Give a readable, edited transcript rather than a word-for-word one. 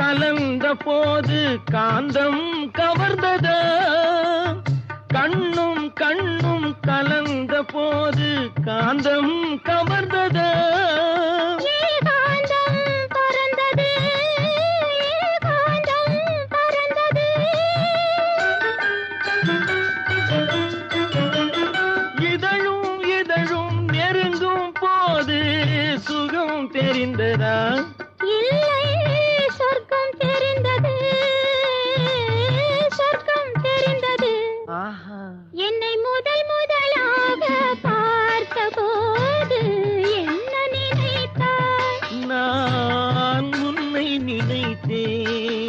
கலந்த போது காந்தம் கவர்ந்ததா, கண்ணும் கண்ணும் கலந்த போது காந்தம் கவர்ந்ததா. இதழும் இதழும் நெருங்கும் போது சுகம் தெரிந்ததா? இல்லை, சொர்க்கம் தெரிந்தது, சொர்க்கம் தெரிந்தது. ஆஹா, என்னை முதல் முதலாக பார்த்த போது என்ன நினைத்தாய்? நான் உன்னை நினைத்தேன்.